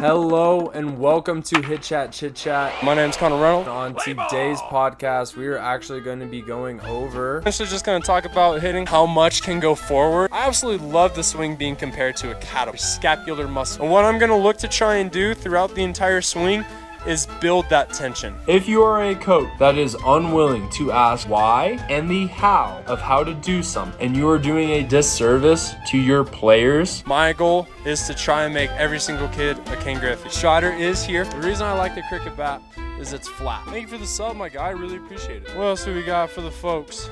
Hello and welcome to Hit Chat Chit Chat. My name's Connor Reynolds. On today's podcast, we are actually going to be going over. Essentially just going to talk about hitting, how much can go forward. I absolutely love the swing being compared to a cattle, scapular muscle. And what I'm going to look to try and do throughout the entire swing is build that tension. If you are a coach that is unwilling to ask why and the how of how to do something, and you are doing a disservice to your players, my goal is to try and make every single kid a Ken Griffey. Strider is here. The reason I like the cricket bat is it's flat. Thank you for the sub, my guy. I really appreciate it. What else do we got for the folks?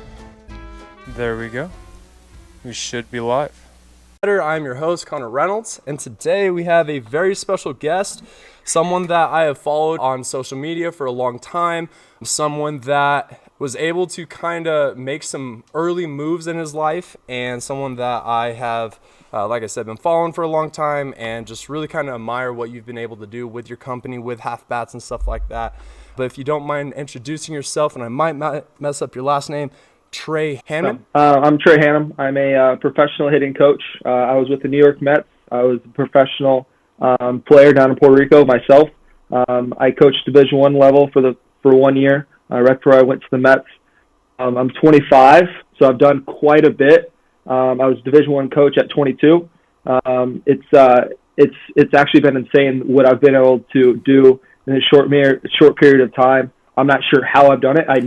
There we go. We should be live. I'm your host, Connor Reynolds, and today we have a very special guest, someone that I have followed on social media for a long time, someone that was able to kind of make some early moves in his life, and someone that I have, like I said, been following for a long time, and just really kind of admire what you've been able to do with your company, with half bats and stuff like that. But if you don't mind introducing yourself, and I might mess up your last name, Trey, Hannam? I'm Trey Hannam. I'm a professional hitting coach. I was with the New York Mets. I was a professional player down in Puerto Rico myself. I coached Division I level for 1 year, right before I went to the Mets. I'm 25, so I've done quite a bit. I was Division I coach at 22. It's actually been insane what I've been able to do in a short period of time. I'm not sure how I've done it. I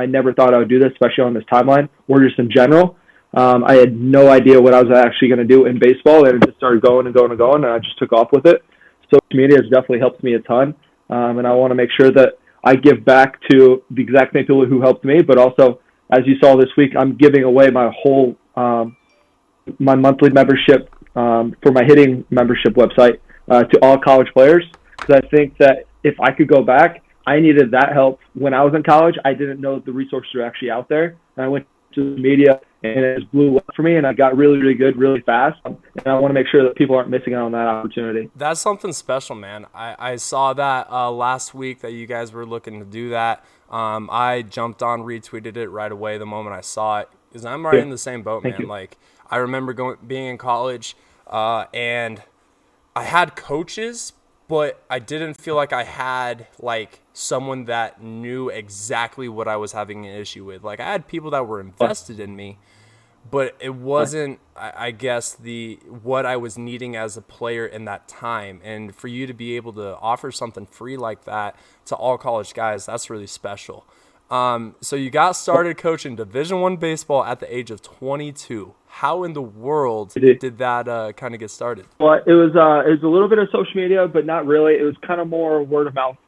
never thought I would do this, especially on this timeline or just in general. I had no idea what I was actually going to do in baseball, and it just started going, and I just took off with it. Social media has definitely helped me a ton, and I want to make sure that I give back to the exact same people who helped me, but also, as you saw this week, I'm giving away my whole my monthly membership for my hitting membership website to all college players, because I think that if I could go back, I needed that help when I was in college. I didn't know the resources were actually out there. And I went to the media, and it just blew up for me, and I got really, really good really fast. And I want to make sure that people aren't missing out on that opportunity. That's something special, man. I saw that last week that you guys were looking to do that. I jumped on, retweeted it right away the moment I saw it, because I'm right in the same boat, man. Thank you. Like, I remember being in college, and I had coaches, but I didn't feel like I had, like, someone that knew exactly what I was having an issue with. Like, I had people that were invested in me, but it wasn't, I guess, what I was needing as a player in that time. And for you to be able to offer something free like that to all college guys, that's really special. So you got started coaching Division I baseball at the age of 22. How in the world did that kind of get started? Well, it was a little bit of social media, but not really. It was kind of more word of mouth.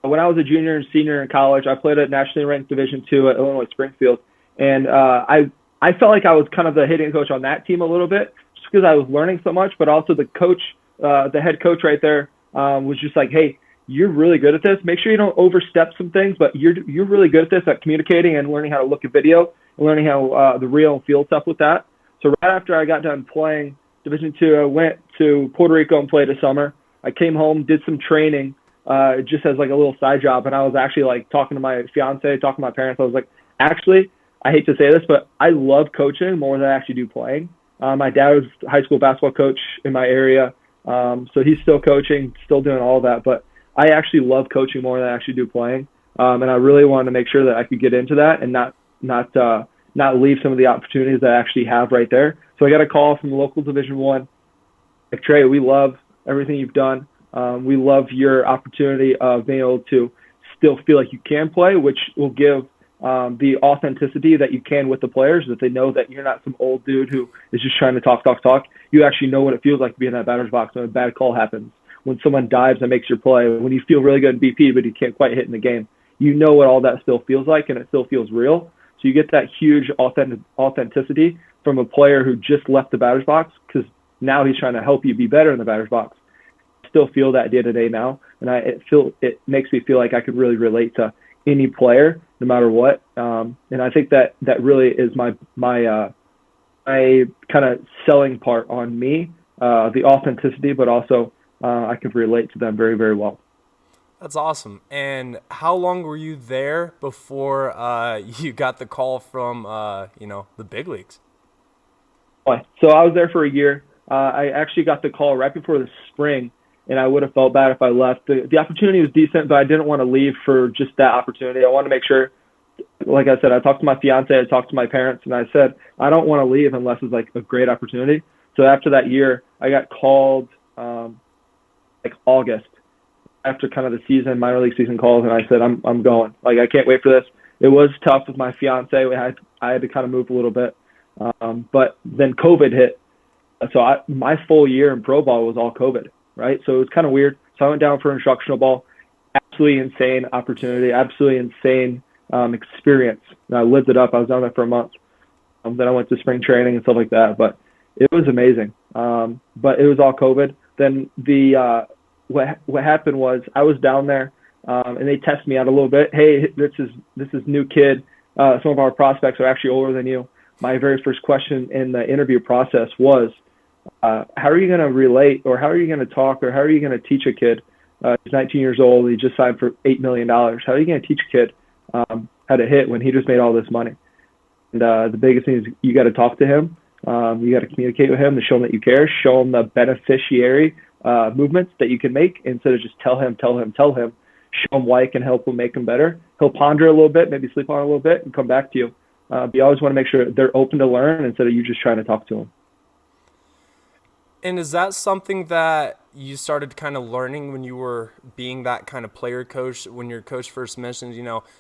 When I was a junior and senior in college, I played at nationally ranked Division II at Illinois Springfield, and I felt like I was kind of the hitting coach on that team a little bit, just because I was learning so much. But also the coach, the head coach right there, was just like, "Hey, you're really good at this. Make sure you don't overstep some things, but you're really good at this, at communicating and learning how to look at video and learning how the real and field stuff with that." So right after I got done playing Division II, I went to Puerto Rico and played a summer. I came home, did some training, just as like a little side job, and I was actually like talking to my fiance, talking to my parents. I was like, actually, I hate to say this, but I love coaching more than I actually do playing. My dad was a high school basketball coach in my area, so he's still coaching, still doing all that, but I actually love coaching more than I actually do playing, and I really wanted to make sure that I could get into that and not leave some of the opportunities that I actually have right there. So I got a call from the local Division I. Like, Trey, we love everything you've done. We love your opportunity of being able to still feel like you can play, which will give the authenticity that you can with the players, that they know that you're not some old dude who is just trying to talk. You actually know what it feels like to be in that batter's box when a bad call happens, when someone dives and makes your play, when you feel really good in BP but you can't quite hit in the game. You know what all that still feels like, and it still feels real. So you get that huge authenticity from a player who just left the batter's box, because now he's trying to help you be better in the batter's box. I still feel that day to day now, and it makes me feel like I could really relate to any player, no matter what. And I think that really is my kind of selling part on me, the authenticity, but also I could relate to them very, very well. That's awesome. And how long were you there before you got the call from, the big leagues? So I was there for a year. I actually got the call right before the spring, and I would have felt bad if I left. The opportunity was decent, but I didn't want to leave for just that opportunity. I wanted to make sure, like I said, I talked to my fiance, I talked to my parents, and I said, I don't want to leave unless it's like a great opportunity. So after that year, I got called like August, after kind of the season, minor league season calls, and I said, I'm going. Like, I can't wait for this. It was tough with my fiance. I had to kind of move a little bit. But then COVID hit. So my full year in pro ball was all COVID, right? So it was kind of weird. So I went down for instructional ball. Absolutely insane opportunity, absolutely insane experience. And I lived it up. I was down there for a month. Then I went to spring training and stuff like that. But it was amazing. But it was all COVID. Then what happened was I was down there, and they tested me out a little bit. Hey, this is new kid. Some of our prospects are actually older than you. My very first question in the interview process was, how are you going to relate, or how are you going to talk, or how are you going to teach a kid? He's 19 years old. He just signed for $8 million. How are you going to teach a kid how to hit when he just made all this money? And the biggest thing is you got to talk to him. You got to communicate with him to show him that you care, show him the beneficiary movements that you can make instead of just tell him, show him why it can help him make him better. He'll ponder a little bit, maybe sleep on it a little bit, and come back to you. But you always want to make sure they're open to learn instead of you just trying to talk to them. And is that something that you started kind of learning when you were being that kind of player coach? When your coach first mentioned,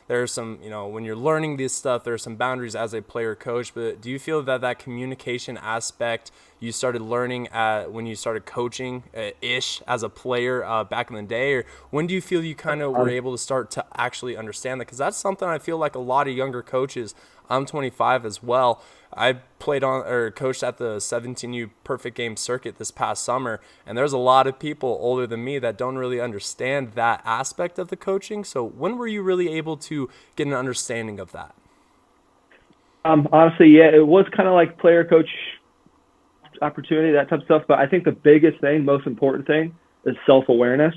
there's some, when you're learning this stuff, there are some boundaries as a player coach. But do you feel that communication aspect you started learning when you started coaching ish as a player back in the day? Or when do you feel you kind of were able to start to actually understand that? Because that's something I feel like a lot of younger coaches, I'm 25 as well. I played on or coached at the 17U Perfect Game circuit this past summer, and there's a lot of people older than me that don't really understand that aspect of the coaching. So when were you really able to get an understanding of that? Honestly, yeah, it was kind of like player coach opportunity, that type of stuff. But I think the biggest thing, most important thing, is self-awareness.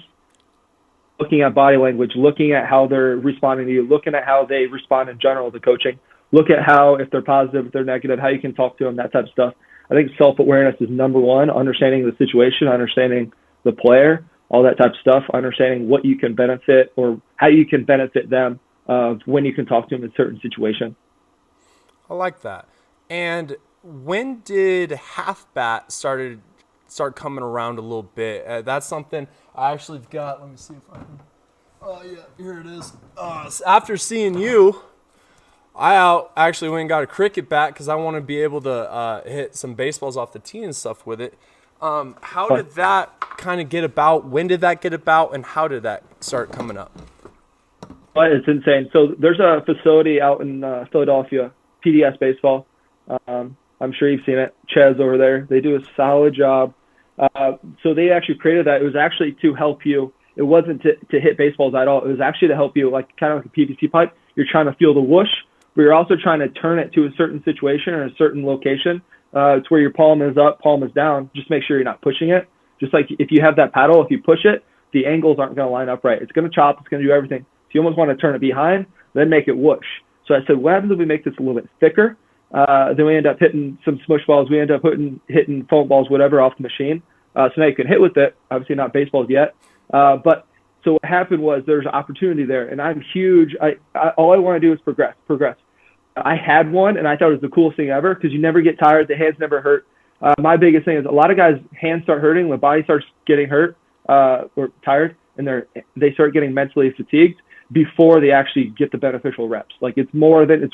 Looking at body language, looking at how they're responding to you, looking at how they respond in general to coaching. Look at how, if they're positive, if they're negative, how you can talk to them, that type of stuff. I think self-awareness is number one, understanding the situation, understanding the player, all that type of stuff, understanding what you can benefit or how you can benefit them when you can talk to them in a certain situation. I like that. And when did half bat start coming around a little bit? That's something I actually got. Let me see if I can. Oh, yeah, here it is. After seeing you, I actually went and got a cricket bat because I want to be able to hit some baseballs off the tee and stuff with it. How did that kind of get about? When did that get about, and how did that start coming up? Well, it's insane. So there's a facility out in Philadelphia, PDS Baseball. I'm sure you've seen it. Chez over there. They do a solid job. So they actually created that. It was actually to help you. It wasn't to hit baseballs at all. It was actually to help you, like kind of like a PVC pipe. You're trying to feel the whoosh, but you're also trying to turn it to a certain situation or a certain location. It's where your palm is up, palm is down. Just make sure you're not pushing it. Just like if you have that paddle, if you push it, the angles aren't going to line up right. It's going to chop. It's going to do everything. So you almost want to turn it behind, then make it whoosh. So I said, what happens if we make this a little bit thicker? Then we end up hitting some smush balls. We end up hitting foam balls, whatever, off the machine. So now you can hit with it. Obviously not baseballs yet. But so what happened was there's an opportunity there, and I'm huge. All I want to do is progress. I had one, and I thought it was the coolest thing ever because you never get tired. The hands never hurt. My biggest thing is a lot of guys' hands start hurting, the body starts getting hurt or tired, and they start getting mentally fatigued before they actually get the beneficial reps. Like it's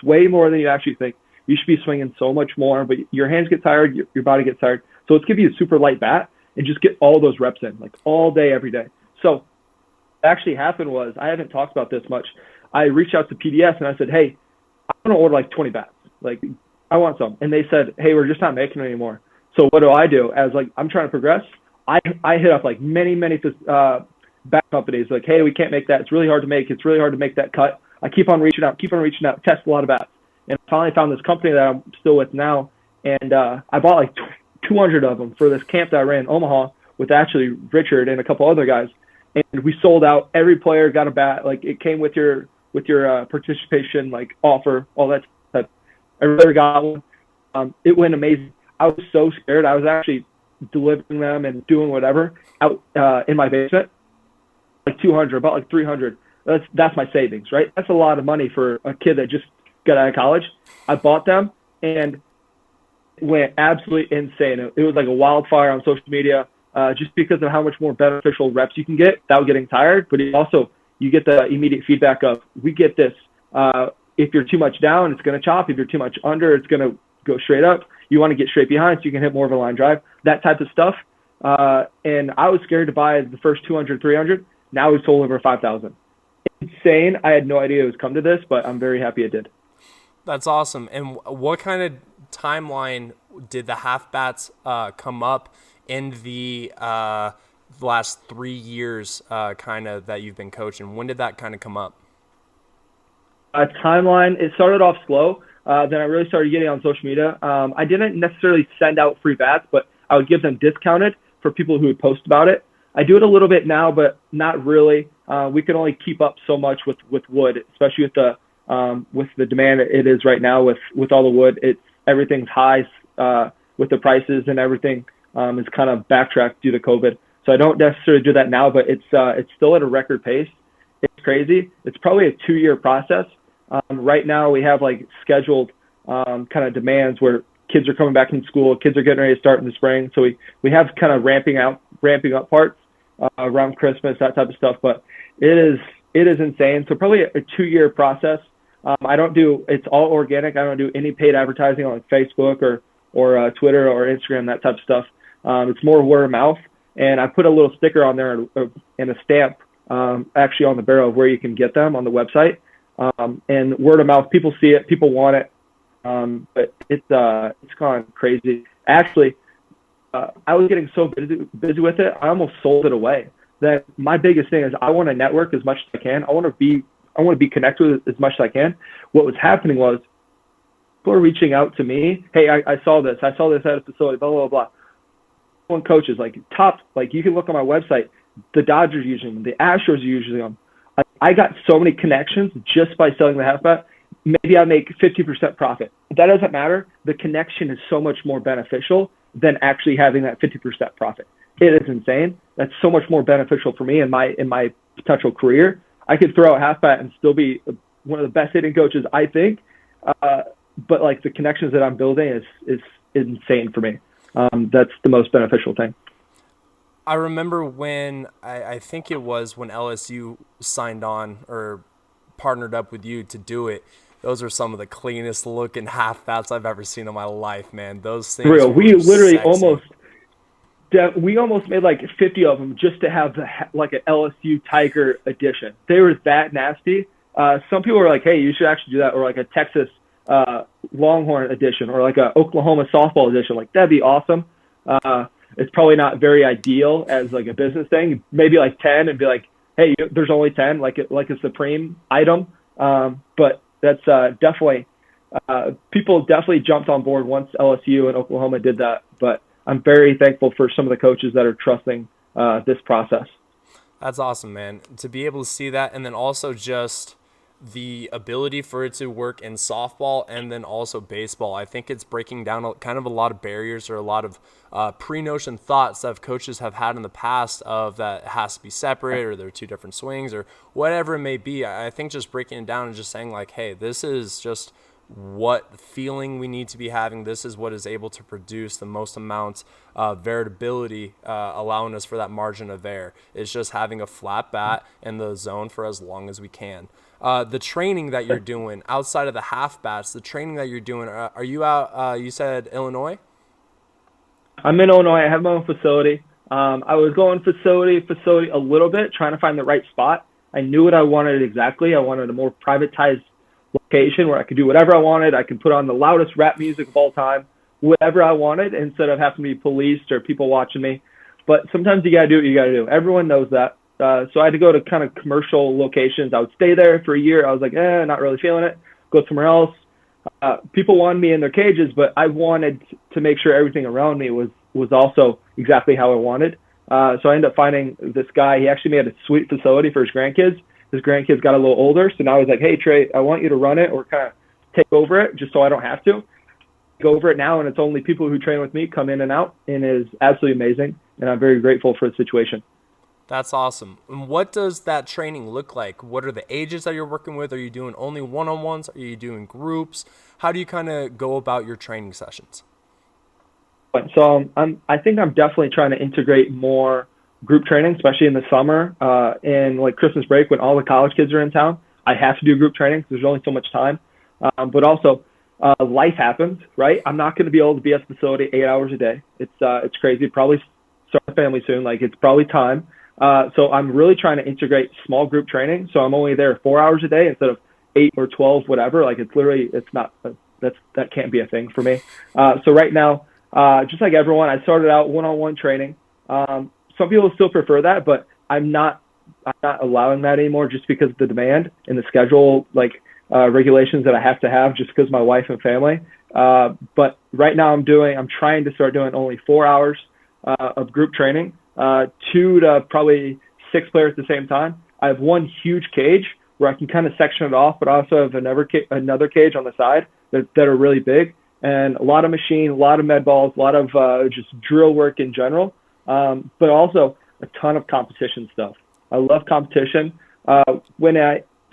way more than you actually think. You should be swinging so much more, but your hands get tired, your body gets tired. So let's give you a super light bat and just get all those reps in, like all day, every day. So what actually happened was, I haven't talked about this much. I reached out to PDS and I said, hey, I'm going to order like 20 bats. Like, I want some. And they said, hey, we're just not making them anymore. So what do? As like, I'm trying to progress. I hit up like many bat companies like, hey, we can't make that. It's really hard to make. It's really hard to make that cut. I keep on reaching out, test a lot of bats. And I finally found this company that I'm still with now. And I bought like 200 of them for this camp that I ran in Omaha with actually Richard and a couple other guys. And we sold out. Every player got a bat. Like it came with your participation, like offer, all that stuff. Everybody got one. It went amazing. I was so scared. I was actually delivering them and doing whatever out in my basement, like 200, about like 300. That's my savings, right? That's a lot of money for a kid that just got out of college. I bought them and went absolutely insane. It was like a wildfire on social media, just because of how much more beneficial reps you can get without getting tired. But it also, you get the immediate feedback of, we get this. If you're too much down, it's going to chop. If you're too much under, it's going to go straight up. You want to get straight behind so you can hit more of a line drive, that type of stuff. And I was scared to buy the first 200, 300. Now we've sold over 5,000. Insane. I had no idea it was come to this, but I'm very happy it did. That's awesome. And what kind of timeline did the half bats come up in the last 3 years kind of that you've been coaching? When did that kind of come up? Timeline, it started off slow. Then I really started getting on social media. I didn't necessarily send out free bats, but I would give them discounted for people who would post about it. I do it a little bit now, but not really. We can only keep up so much with wood, especially with the demand it is right now with all the wood. Everything's high with the prices, and everything is kind of backtracked due to COVID. So I don't necessarily do that now, but it's still at a record pace. It's crazy. It's probably a 2-year process. Right now we have like scheduled kind of demands where kids are coming back from school, kids are getting ready to start in the spring. So we have kind of ramping up parts around Christmas, that type of stuff. But it is insane. So probably a 2-year process. It's all organic. I don't do any paid advertising on Facebook or Twitter or Instagram, that type of stuff. It's more word of mouth. And I put a little sticker on there and a stamp actually on the barrel of where you can get them on the website. And word of mouth, people see it, people want it. But it's gone crazy. Actually, I was getting so busy with it, I almost sold it away. That my biggest thing is I want to network as much as I can. I want to be connected with it as much as I can. What was happening was people are reaching out to me. Hey, I saw this at a facility, blah, blah, blah. One coaches, like top, like you can look on my website, the Dodgers using them, the Astros are using them. I got so many connections just by selling the half bat. Maybe I make 50% profit. That doesn't matter. The connection is so much more beneficial than actually having that 50% profit. It is insane. That's so much more beneficial for me in my potential career. I could throw a half bat and still be one of the best hitting coaches, I think. But like the connections that I'm building is insane for me. That's the most beneficial thing. I remember when I think it was when LSU signed on or partnered up with you to do it. Those are some of the cleanest looking half bats I've ever seen in my life, man. Those things. Real. We literally sexy. we almost made like 50 of them just to have like an LSU Tiger edition. They were that nasty. Some people were like, "Hey, you should actually do that," or like a Texas Longhorn edition, or like a Oklahoma softball edition. Like that'd be awesome. It's probably not very ideal as like a business thing. Maybe like 10 and be like, hey, there's only 10, like a Supreme item. But that's definitely people definitely jumped on board once LSU and Oklahoma did that. But I'm very thankful for some of the coaches that are trusting this process. That's awesome, man. To be able to see that, and then also just the ability for it to work in softball and then also baseball. I think it's breaking down kind of a lot of barriers or a lot of pre-notion thoughts that coaches have had in the past of that it has to be separate or they're two different swings or whatever it may be. I think just breaking it down and just saying like, hey, this is just what feeling we need to be having. This is what is able to produce the most amount of variability, allowing us for that margin of error. It's just having a flat bat in the zone for as long as we can. The training that you're doing outside of the half bats, the training that you're doing, are you out, you said Illinois? I'm in Illinois. I have my own facility. I was going facility a little bit, trying to find the right spot. I knew what I wanted exactly. I wanted a more privatized location where I could do whatever I wanted. I could put on the loudest rap music of all time, whatever I wanted, instead of having to be policed or people watching me. But sometimes you got to do what you got to do. Everyone knows that. So I had to go to kind of commercial locations. I would stay there for a year. I was like, not really feeling it. Go somewhere else. People wanted me in their cages, but I wanted to make sure everything around me was also exactly how I wanted. So I ended up finding this guy. He actually made a sweet facility for his grandkids. His grandkids got a little older, so now he's like, hey, Trey, I want you to run it or kind of take over it just so I don't have to. go over it now, and it's only people who train with me come in and out, and it is absolutely amazing. And I'm very grateful for the situation. That's awesome. And what does that training look like? What are the ages that you're working with? Are you doing only one-on-ones? Are you doing groups? How do you kind of go about your training sessions? So I think I'm definitely trying to integrate more group training, especially in the summer and like Christmas break when all the college kids are in town. I have to do group training because there's only so much time. But also, life happens, right? I'm not going to be able to be at the facility 8 hours a day. It's crazy. Probably start a family soon. Like it's probably time. So I'm really trying to integrate small group training. So I'm only there 4 hours a day instead of 8 or 12, whatever. Like that can't be a thing for me. So right now, just like everyone, I started out one-on-one training. Some people still prefer that, but I'm not allowing that anymore just because of the demand and the schedule, regulations that I have to have just because of my wife and family. But right now I'm trying to start doing only 4 hours of group training, 2 to probably 6 players at the same time. I have one huge cage where I can kind of section it off, but I also have another cage on the side that are really big, and a lot of machine, a lot of med balls, a lot of just drill work in general, but also a ton of competition stuff. I love competition.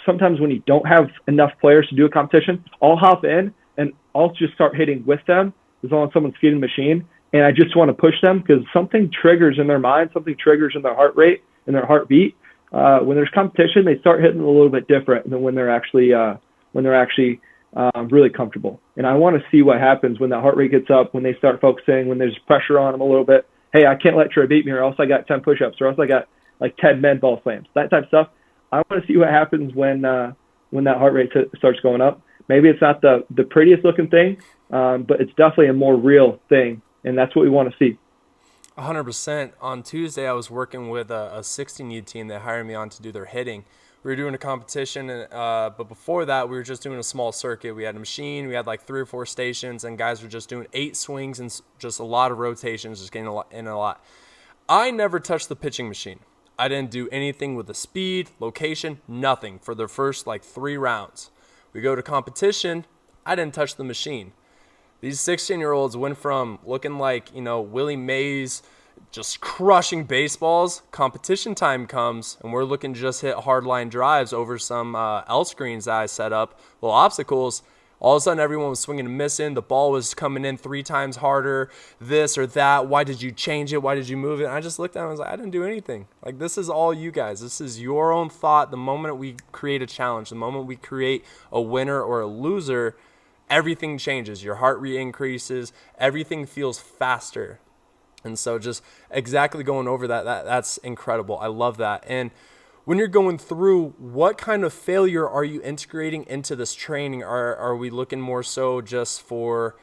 Sometimes when you don't have enough players to do a competition, I'll hop in and I'll just start hitting with them as long as someone's feeding the machine. And I just want to push them because something triggers in their mind, something triggers in their heart rate and their heartbeat. When there's competition, they start hitting a little bit different than when they're actually really comfortable. And I want to see what happens when that heart rate gets up, when they start focusing, when there's pressure on them a little bit. Hey, I can't let Trey beat me, or else I got 10 push-ups, or else I got like 10 med ball slams, that type of stuff. I want to see what happens when that heart rate starts going up. Maybe it's not the prettiest looking thing, but it's definitely a more real thing, and that's what we want to see. 100%. On Tuesday, I was working with a 16U team that hired me on to do their hitting. We were doing a competition, but before that, we were just doing a small circuit. We had a machine, we had like 3 or 4 stations, and guys were just doing 8 swings and just a lot of rotations, just getting in a lot. I never touched the pitching machine. I didn't do anything with the speed, location, nothing for the first 3 rounds. We go to competition, I didn't touch the machine. These 16-year-olds went from looking like, Willie Mays, just crushing baseballs. Competition time comes, and we're looking to just hit hardline drives over some L screens that I set up, little obstacles. All of a sudden, everyone was swinging and missing. The ball was coming in 3 times harder, this or that. Why did you change it? Why did you move it? And I just looked at it and was like, I didn't do anything. This is all you guys. This is your own thought. The moment we create a challenge, the moment we create a winner or a loser, everything changes. Your heart rate increases. Everything feels faster. And so just exactly going over that's incredible. I love that. And when you're going through, what kind of failure are you integrating into this training? Are we looking more so just for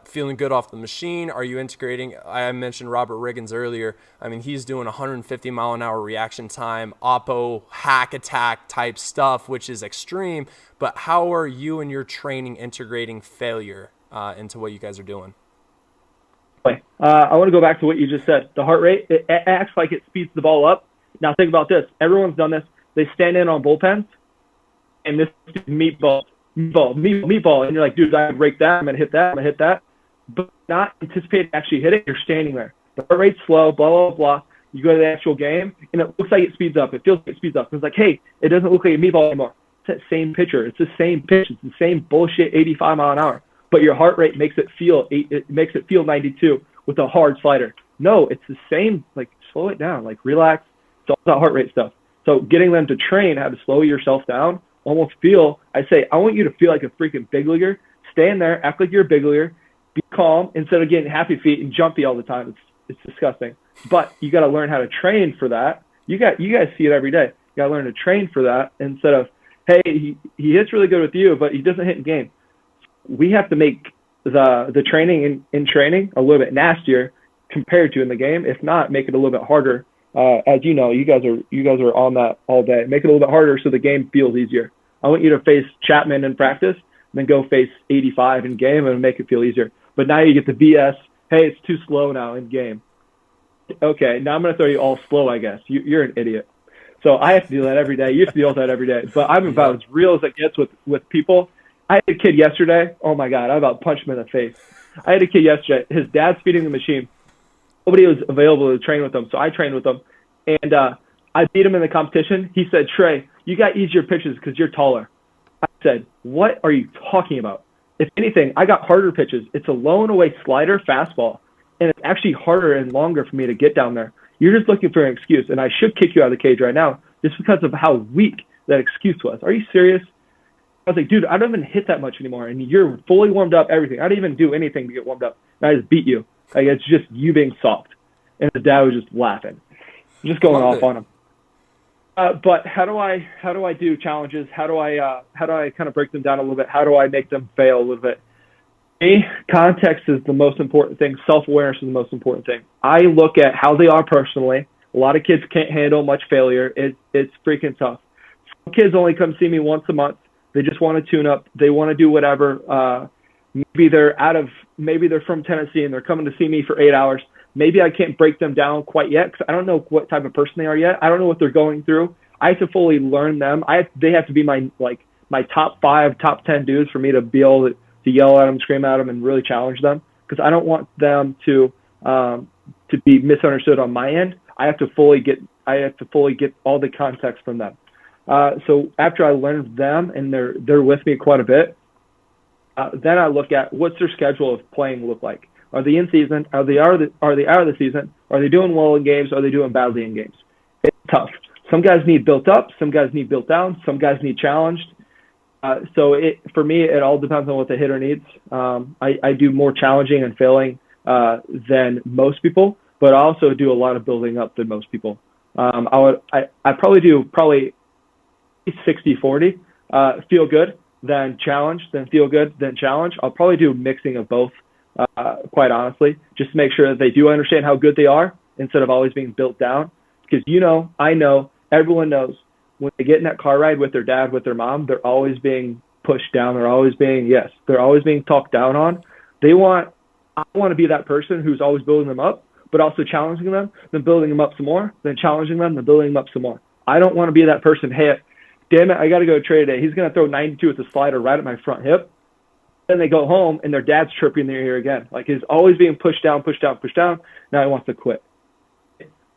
feeling good off the machine? Are you integrating, I mentioned Robert Riggins earlier. I mean, he's doing 150 mile an hour reaction time, oppo, hack attack type stuff, which is extreme. But how are you and your training integrating failure into what you guys are doing? I want to go back to what you just said. The heart rate, it acts like it speeds the ball up. Now think about this. Everyone's done this. They stand in on bullpens, and this is meatball. And you're like, dude, I can break that. I'm going to hit that. But not anticipating actually hitting, you're standing there. The heart rate's slow, blah, blah, blah. You go to the actual game, and it looks like it speeds up. It feels like it speeds up. It's like, hey, it doesn't look like a meatball anymore. It's that same pitcher. It's the same pitch. It's the same bullshit 85 mile an hour. But your heart rate makes it feel 92 with a hard slider. No, it's the same. Slow it down. Relax. It's all that heart rate stuff. So getting them to train how to slow yourself down, I want you to feel like a freaking big leaguer. Stand there, act like you're a big leaguer, be calm instead of getting happy feet and jumpy all the time. It's disgusting. But you got to learn how to train for that. You guys see it every day. You got to learn to train for that instead of, hey, he hits really good with you, but he doesn't hit in game. We have to make the training in training a little bit nastier compared to in the game. If not, make it a little bit harder. As you know, you guys are on that all day. Make it a little bit harder so the game feels easier. I want you to face Chapman in practice, and then go face 85 in game and make it feel easier. But now you get the BS. Hey, it's too slow now in game. Okay, now I'm going to throw you all slow, I guess. You're an idiot. So I have to do that every day. You have to deal with that every day. But I'm about as real as it gets with people. I had a kid yesterday. Oh my God, I about punched him in the face. I had a kid yesterday. His dad's feeding the machine. Nobody was available to train with him, so I trained with him. And I beat him in the competition. He said, Trey, you got easier pitches because you're taller. I said, what are you talking about? If anything, I got harder pitches. It's a low and away slider fastball, and it's actually harder and longer for me to get down there. You're just looking for an excuse, and I should kick you out of the cage right now just because of how weak that excuse was. Are you serious? I was like, dude, I don't even hit that much anymore, and you're fully warmed up, everything. I didn't even do anything to get warmed up, and I just beat you. Like, it's just you being soft. And his dad was just laughing, just going off on him. But how do I do challenges? How do I kind of break them down a little bit? How do I make them fail a little bit? Context is the most important thing. Self-awareness is the most important thing. I look at how they are personally. A lot of kids can't handle much failure. It's freaking tough. Some kids only come see me once a month. They just want to tune up. They want to do whatever. Maybe they're from Tennessee and they're coming to see me for 8 hours. Maybe I can't break them down quite yet because I don't know what type of person they are yet. I don't know what they're going through. I have to fully learn them. They have to be my top 5, top 10 dudes for me to be able to yell at them, scream at them, and really challenge them, because I don't want them to be misunderstood on my end. I have to fully get all the context from them. So after I learn them and they're with me quite a bit, then I look at what's their schedule of playing look like. Are they in season? Are they out of the season? Are they doing well in games? Are they doing badly in games? It's tough. Some guys need built up. Some guys need built down. Some guys need challenged. So for me, it all depends on what the hitter needs. I do more challenging and failing than most people, but I also do a lot of building up than most people. I probably do 60-40, feel good, then challenge, then feel good, then challenge. I'll probably do a mixing of both, quite honestly, just to make sure that they do understand how good they are instead of always being built down. Because I know, everyone knows, when they get in that car ride with their dad, with their mom, they're always being pushed down. They're always being talked down on. I want to be that person who's always building them up, but also challenging them, then building them up some more, then challenging them, then building them up some more. I don't want to be that person, hey, damn it, I got to go to Trey today. He's going to throw 92 with a slider right at my front hip. Then they go home and their dad's chirping their ear again. Like, he's always being pushed down. Now he wants to quit.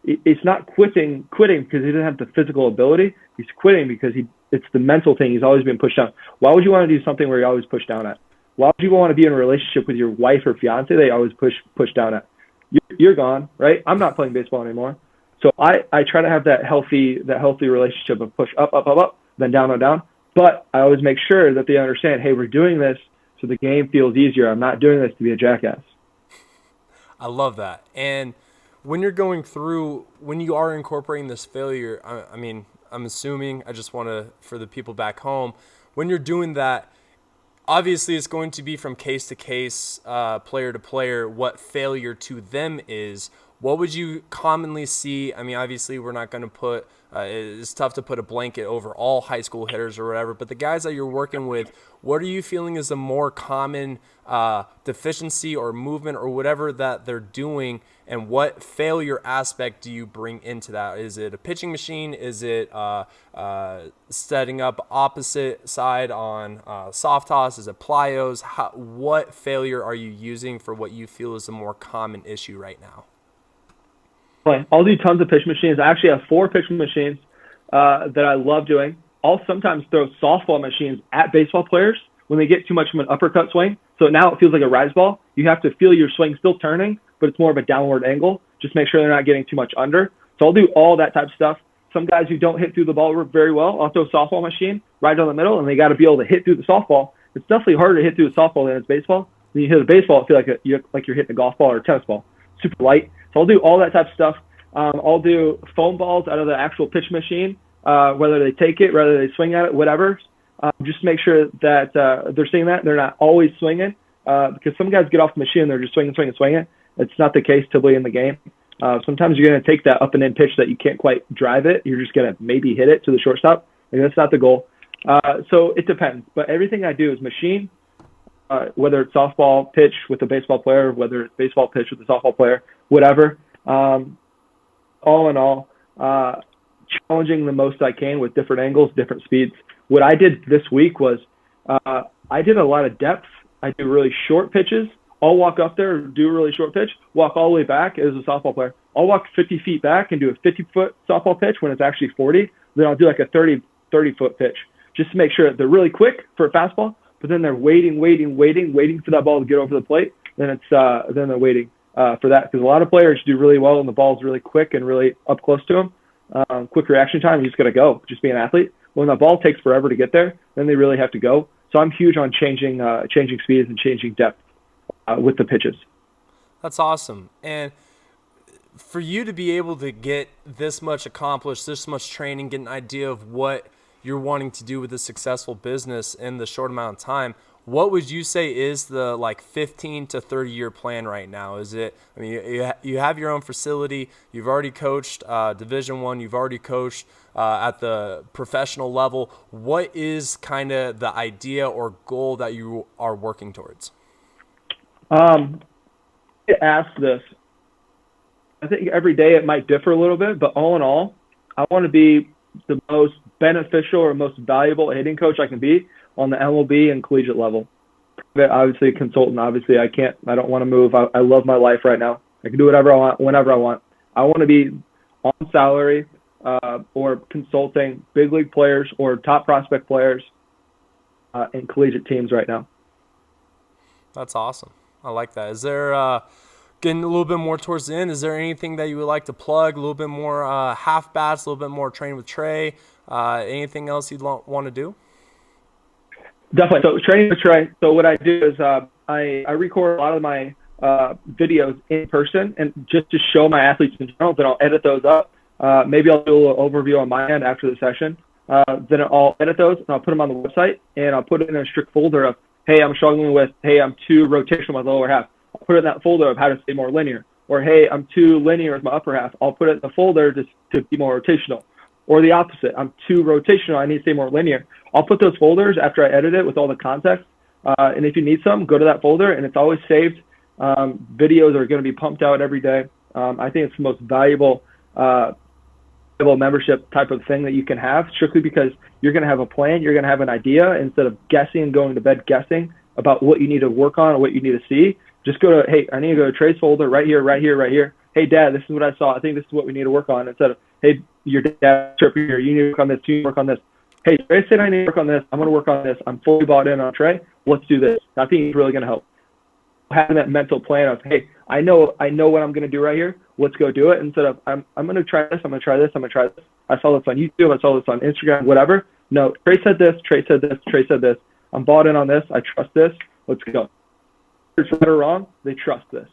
It's not quitting because he doesn't have the physical ability. He's quitting because it's the mental thing. He's always been pushed down. Why would you want to do something where you're always pushed down at? Why would you want to be in a relationship with your wife or fiance that you always push down at? You're gone, right? I'm not playing baseball anymore. So I try to have that healthy relationship of push up, then down, down. But I always make sure that they understand, hey, we're doing this so the game feels easier. I'm not doing this to be a jackass. I love that. And when you're going through, when you are incorporating this failure, I mean, I'm assuming, I just want to, for the people back home, when you're doing that, obviously it's going to be from case to case, player to player, what failure to them is. What would you commonly see? I mean, obviously we're not going to put, it's tough to put a blanket over all high school hitters or whatever, but the guys that you're working with, what are you feeling is a more common deficiency or movement or whatever that they're doing, and what failure aspect do you bring into that? Is it a pitching machine? Is it setting up opposite side on soft toss? Is it plyos? What failure are you using for what you feel is a more common issue right now? I'll do tons of pitch machines. I actually have 4 pitch machines that I love doing. I'll sometimes throw softball machines at baseball players when they get too much of an uppercut swing. So now it feels like a rise ball. You have to feel your swing still turning, but it's more of a downward angle. Just make sure they're not getting too much under. So I'll do all that type of stuff. Some guys who don't hit through the ball very well, I'll throw a softball machine right down the middle, and they got to be able to hit through the softball. It's definitely harder to hit through the softball than it's baseball. When you hit a baseball, it feels like you're hitting a golf ball or a tennis ball. Super light. So I'll do all that type of stuff. I'll do foam balls out of the actual pitch machine, whether they take it, whether they swing at it, whatever. Just make sure that they're seeing that. They're not always swinging, because some guys get off the machine and they're just swinging. It's not the case typically in the game. Sometimes you're going to take that up and in pitch that you can't quite drive it. You're just going to maybe hit it to the shortstop. And that's not the goal. So it depends. But everything I do is machine, whether it's softball pitch with a baseball player, whether it's baseball pitch with a softball player, whatever. All in all, challenging the most I can with different angles, different speeds. What I did this week was I did a lot of depth. I do really short pitches. I'll walk up there, do a really short pitch, walk all the way back as a softball player. I'll walk 50 feet back and do a 50-foot softball pitch when it's actually 40. Then I'll do like a 30-foot pitch just to make sure that they're really quick for a fastball, but then they're waiting for that ball to get over the plate. Then they're waiting for that, because a lot of players do really well when the ball's really quick and really up close to them. Quick reaction time, you just got to go, just be an athlete. When the ball takes forever to get there, then they really have to go. So I'm huge on changing speeds and changing depth with the pitches. That's awesome. And for you to be able to get this much accomplished, this much training, get an idea of what you're wanting to do with a successful business in the short amount of time, what would you say is the 15 to 30 year plan right now? Is it, I mean, you have your own facility, you've already coached Division I, you've already coached at the professional level. What is kind of the idea or goal that you are working towards? Ask this. I think every day it might differ a little bit, but all in all, I want to be the most beneficial or most valuable hitting coach I can be on the MLB and collegiate level. Obviously, a consultant. Obviously, I don't want to move. I love my life right now. I can do whatever I want, whenever I want. I want to be on salary or consulting big league players or top prospect players in collegiate teams right now. That's awesome. I like that. Is there, getting a little bit more towards the end, is there anything that you would like to plug, a little bit more half bats, a little bit more training with Trey, anything else you'd want to do? Definitely. So training with Trey. So what I do is I record a lot of my videos in person, and just to show my athletes in general, then I'll edit those up. Maybe I'll do a little overview on my end after the session. Then I'll edit those and I'll put them on the website, and I'll put it in a strict folder of, hey, I'm struggling with, hey, I'm too rotational with the lower half. I'll put it in that folder of how to stay more linear. Or, hey, I'm too linear with my upper half. I'll put it in the folder to be more rotational. Or the opposite, I'm too rotational, I need to stay more linear. I'll put those folders after I edit it with all the context. And if you need some, go to that folder, and it's always saved. Videos are going to be pumped out every day. I think it's the most valuable membership type of thing that you can have, strictly because you're going to have a plan, you're going to have an idea, instead of guessing and going to bed guessing about what you need to work on or what you need to see. Just go to, hey, I need to go to Trey's folder right here, right here, right here. Hey, Dad, this is what I saw. I think this is what we need to work on. Instead of, hey, your dad trip here, you need to work on this, you need to work on this. Hey, Trey said I need to work on this. I'm going to work on this. I'm fully bought in on Trey. Let's do this. I think it's really going to help. Having that mental plan of, hey, I know what I'm going to do right here. Let's go do it. Instead of, I'm going to try this, I'm going to try this, I'm going to try this. I saw this on YouTube, I saw this on Instagram, whatever. No, Trey said this, Trey said this, Trey said this. I'm bought in on this. I trust this. Let's go. If it's right or wrong, they trust this.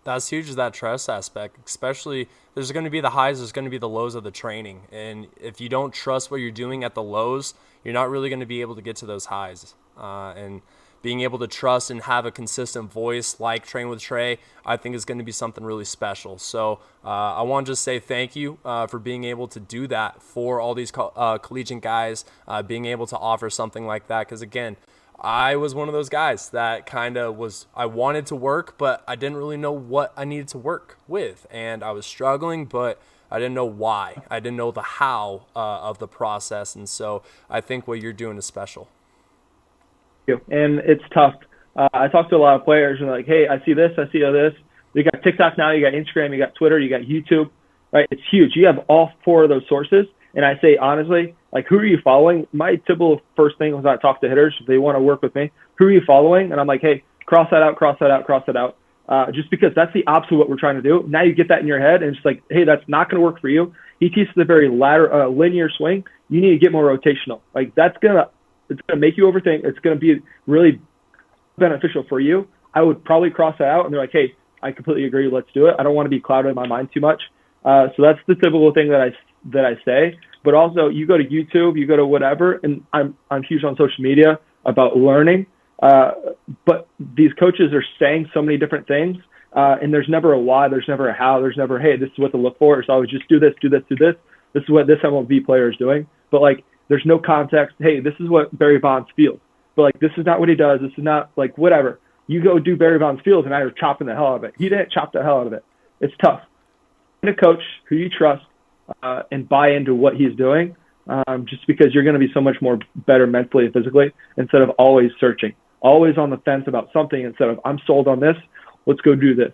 That's huge, is that trust aspect. Especially, there's going to be the highs, there's going to be the lows of the training. And if you don't trust what you're doing at the lows, you're not really going to be able to get to those highs. And being able to trust and have a consistent voice like Train with Trey, I think is going to be something really special. So I want to just say thank you for being able to do that for all these collegiate guys, being able to offer something like that. Because again, I was one of those guys that kind of I wanted to work, but I didn't really know what I needed to work with. And I was struggling, but I didn't know why. I didn't know the how of the process. And so I think what you're doing is special. And it's tough. I talk to a lot of players and they're like, hey, I see this, I see this. You got TikTok now, you got Instagram, you got Twitter, you got YouTube, right? It's huge. You have all four of those sources. And I say, honestly, like, who are you following? My typical first thing was I talk to hitters. If they want to work with me, who are you following? And I'm like, hey, cross that out, cross that out, cross that out. Just because that's the opposite of what we're trying to do. Now you get that in your head and it's like, hey, that's not going to work for you. He teaches a very linear swing. You need to get more rotational. Like, it's going to make you overthink. It's going to be really beneficial for you. I would probably cross that out. And they're like, hey, I completely agree. Let's do it. I don't want to be clouded in my mind too much. So that's the typical thing that I say. But also, you go to YouTube, you go to whatever, and I'm huge on social media about learning. But these coaches are saying so many different things, and there's never a why, there's never a how, there's never, hey, this is what to look for. It's always just do this, do this, do this. This is what this MLB player is doing. But like, there's no context. Hey, this is what Barry Bonds feels. But like, this is not what he does. This is not like whatever. You go do Barry Bonds feels, and I was chopping the hell out of it. He didn't chop the hell out of it. It's tough. Find a coach who you trust and buy into what he's doing. just because you're going to be so much more better mentally and physically instead of always searching, always on the fence about something instead of I'm sold on this. Let's go do this.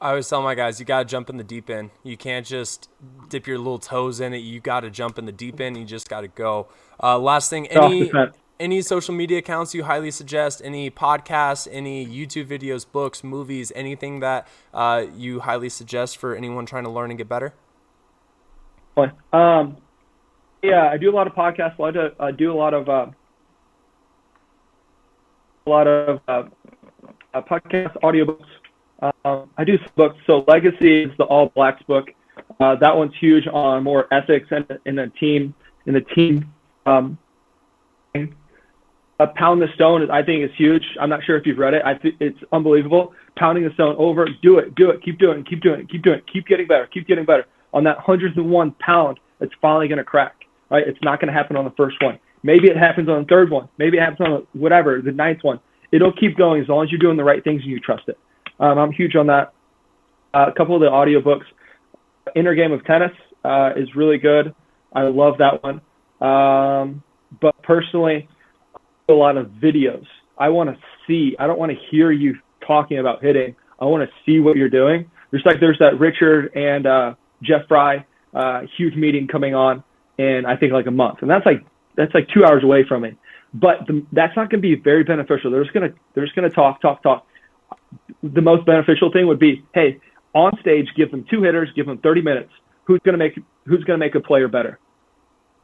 I always tell my guys, you got to jump in the deep end. You can't just dip your little toes in it. You got to jump in the deep end. You just got to go. Last thing, any social media accounts you highly suggest, any podcasts, any YouTube videos, books, movies, anything that you highly suggest for anyone trying to learn and get better? Yeah, I do a lot of podcasts. I do a lot of podcast audiobooks. I do some books. So Legacy is the All Blacks book. That one's huge on more ethics and in the team. Pound the Stone I think is huge. I'm not sure if you've read it. I think it's unbelievable. Pounding the stone over. Do it. Keep doing it. Keep getting better. On that 101 pound, it's finally going to crack. Right? It's not going to happen on the first one. Maybe it happens on the third one. Maybe it happens on the ninth one. It'll keep going as long as you're doing the right things and you trust it. I'm huge on that. A couple of the audiobooks. Inner Game of Tennis is really good. I love that one. But personally, a lot of videos. I want to see. I don't want to hear you talking about hitting. I want to see what you're doing. There's that Richard and Jeff Fry huge meeting coming on in I think like a month, and that's like 2 hours away from me. But that's not going to be very beneficial. They're just going to talk. The most beneficial thing would be, hey, on stage, give them 2 hitters, give them 30 minutes. Who's going to make a player better?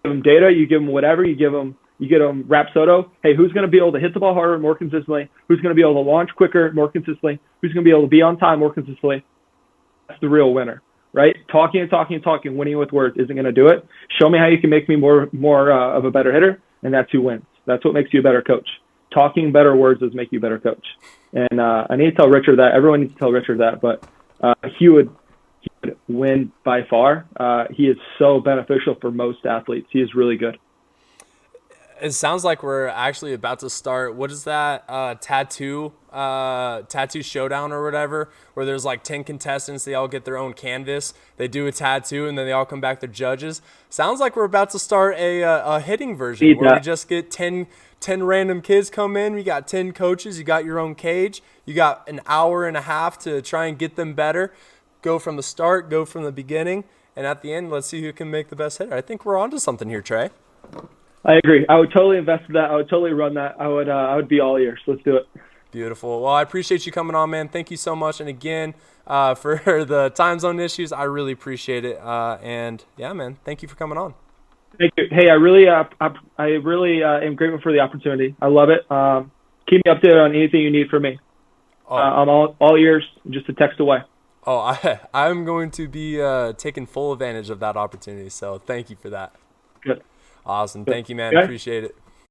Give them data. You give them whatever. You get them Rapsodo. Hey, who's going to be able to hit the ball harder, more consistently? Who's going to be able to launch quicker, more consistently? Who's going to be able to be on time more consistently? That's the real winner, right? Talking, winning with words isn't going to do it. Show me how you can make me more of a better hitter, and that's who wins. That's what makes you a better coach. Talking better words does make you a better coach. And I need to tell Richard that. Everyone needs to tell Richard that. But he would win by far. He is so beneficial for most athletes. He is really good. It sounds like we're actually about to start. What is that tattoo showdown or whatever, where there's like 10 contestants. They all get their own canvas. They do a tattoo, and then they all come back. They're judges. Sounds like we're about to start a hitting version where we just get 10 random kids come in. We got 10 coaches. You got your own cage. You got an hour and a half to try and get them better. Go from the start. Go from the beginning. And at the end, let's see who can make the best hitter. I think we're onto something here, Trey. I agree. I would totally invest in that. I would totally run that. I would be all ears. Let's do it. Beautiful. Well, I appreciate you coming on, man. Thank you so much. And again, for the time zone issues, I really appreciate it. And yeah, man, thank you for coming on. Thank you. Hey, I really am grateful for the opportunity. I love it. Keep me updated on anything you need from me. I'm all ears, just a text away. Oh, I'm going to be taking full advantage of that opportunity. So thank you for that. Good. Awesome. Thank you, man. Okay. Appreciate it.